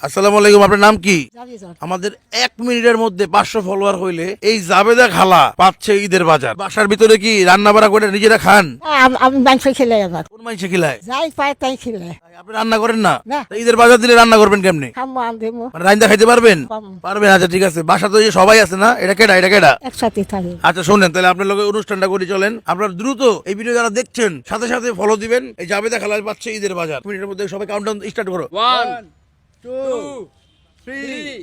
আসসালামু আলাইকুম, আপনার নাম কি? আমাদের 1 মিনিটের মধ্যে 500 ফলোয়ার হইলে এই জাবেদা খালা পাচ্ছে ঈদের বাজার। বাসার ভিতরে কি রান্না বাড়া করে নিজেরা খান? আমি মাংস খেলে আমার কোন মাইসে খিলায়? যাই পাই তাই খেলে আপনি রান্না করেন না? না। তা ঈদের বাজার দিলে রান্না করবেন কেমনে? খামো আনদেমো মানে রান্না খাইতে পারবেন? পারবো। পারবেন, আচ্ছা ঠিক আছে। বাসা তো এই যে সবাই আছে না? এটা কেডা এটা কেডা? একসাথে থাকি। আচ্ছা শোনেন, তাহলে আপনার লগে অনুষ্ঠানটা করে চলেন। আপনারা দ্রুত এই ভিডিও যারা দেখছেন সাথে সাথে ফলো দিবেন। এই জাবেদা খালা পাচ্ছে ঈদের বাজার। মিনিটের মধ্যে সবাই কাউন্টডাউন স্টার্ট করো। 1 2 3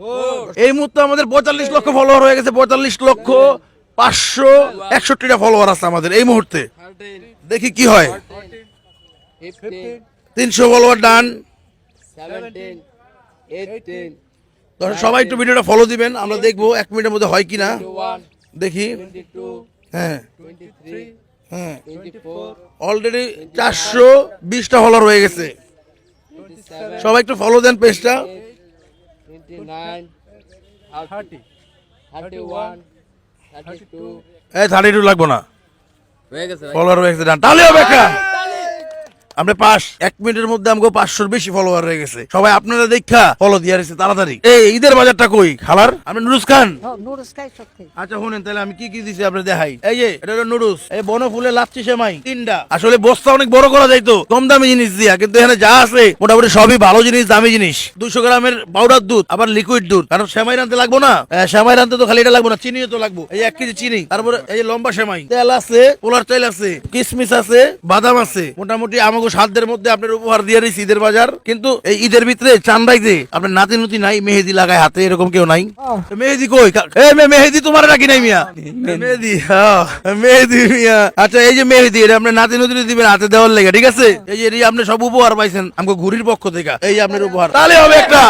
4 এই মুহূর্তে আমাদের 45 লক্ষ ফলোয়ার হয়ে গেছে। 45 লক্ষ 561টা ফলোয়ার আছে আমাদের এই মুহূর্তে। 13 দেখি কি হয়। 15 300 ফলোয়ার ডান। 17 18 দর্শক সবাই একটু ভিডিওটা ফলো দিবেন, আমরা দেখবো 1 মিনিটের মধ্যে হয় কিনা। 21 দেখি। 22 হ্যাঁ 23 হ্যাঁ 24 অলরেডি 420টা ফলোয়ার হয়ে গেছে। 27 সবাই একটু ফলো দেন পেজটা। 29 30 31 32 এই 32 লাগবো না, হয়ে গেছে ফলোয়ার হয়ে গেছে ডান। তাহলে হবে একটা আমরা পাস। 1 মিনিটের মধ্যে আমাকে 500 বেশি ফলোয়ার হয়ে গেছে। সবাই আপনারা দেখা ফলো দিয়ে রয়েছে তাড়াতাড়ি। এই ঈদের বাজারটা কই খালার? আপনি নুরুস খান? নুডলস খাই সত্যি। আচ্ছা শুনেন, তাহলে আমি কি কি দিছি আপনি দেখাই। এই যে এটা হলো নুডলস, এই বনফুলে লাচ্ছি সেমাই 3টা। আসলে বস্তা অনেক বড় করা যাইতো কম দামি জিনিস দিয়া, কিন্তু এখানে যা আছে মোটামুটি সবই ভালো জিনিস, দামি জিনিস। 200 গ্রামের পাউডার দুধ, আবার লিকুইড দুধ, কারণ সেমাই রানতে লাগবো না। সেমাই রানতে তো খালি এটা লাগবো না, চিনিও তো লাগবো। এই 1 কেজি চিনি, তারপরে এই যে লম্বা সেমাই, তেল আছে, পোলার তেল আছে, কিশমিশ আছে, বাদাম আছে। মোটামুটি আমাকে সাধ্যের মধ্যে আপনার উপহার দিয়ে রয়েছে ঈদের বাজার। কিন্তু এই ঈদের ভিতরে চান্দাইতে আপনার নাতি নুতি নাই, মেহেদি লাগায় হাতে, এরকম কেউ নাই। মেহেদি কই? মেহেদি তোমার রাখি নাই মিয়া? মেহেদি, হ্যাঁ মেহেদি মিয়া। আচ্ছা এই যে মেহেদি, এটা আপনার নাতি নুতি দিবেন হাতে দেওয়ার লেগে, ঠিক আছে? এই যে আপনি সব উপহার পাইছেন আমাকে ঘুরির পক্ষ থেকে, এই যে আপনার উপহার। তাহলে হবে একটা।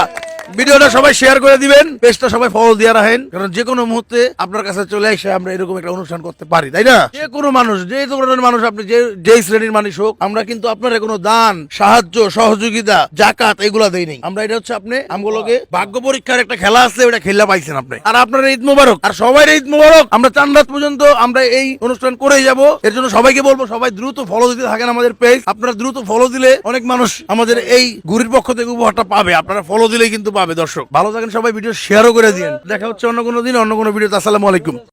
ভিডিওটা সবাই শেয়ার করে দিবেন, পেজটা সবাই ফলো দিয়ে রাখেন, কারণ যে কোনো মুহূর্তে আপনার কাছে চলে এসে আমরা এরকম একটা অনুষ্ঠান করতে পারি, তাই না? যে কোনো মানুষ, যে ধরনের মানুষ, আপনি যে শ্রেণীর মানুষ হোক, আমরা কিন্তু আপনার কোনো দান, সাহায্য, সহযোগিতা, জাকাত এগুলা দেই নাই। আমরা এটা হচ্ছে আপনি আমগুলোকে ভাগ্য পরীক্ষার একটা খেলা আছে, ওটা খেলা পাইছেন আপনি। আর আপনার ঈদ মোবারক, আর সবাই ঈদ মোবারক। আমরা চান রাত পর্যন্ত আমরা এই অনুষ্ঠান করেই যাব। এর জন্য সবাইকে বলবো সবাই দ্রুত ফলো দিতে থাকেন আমাদের পেজ। আপনারা দ্রুত ফলো দিলে অনেক মানুষ আমাদের এই ঘুরির পক্ষ থেকে উপহারটা পাবে। আপনারা ফলো দিলেই কিন্তু পাবে। দর্শক ভালো থাকেন সবাই, ভিডিও শেয়ারও করে দিন। দেখা হচ্ছে অন্য কোনো দিন অন্য কোনো ভিডিওতে। আসসালামু আলাইকুম।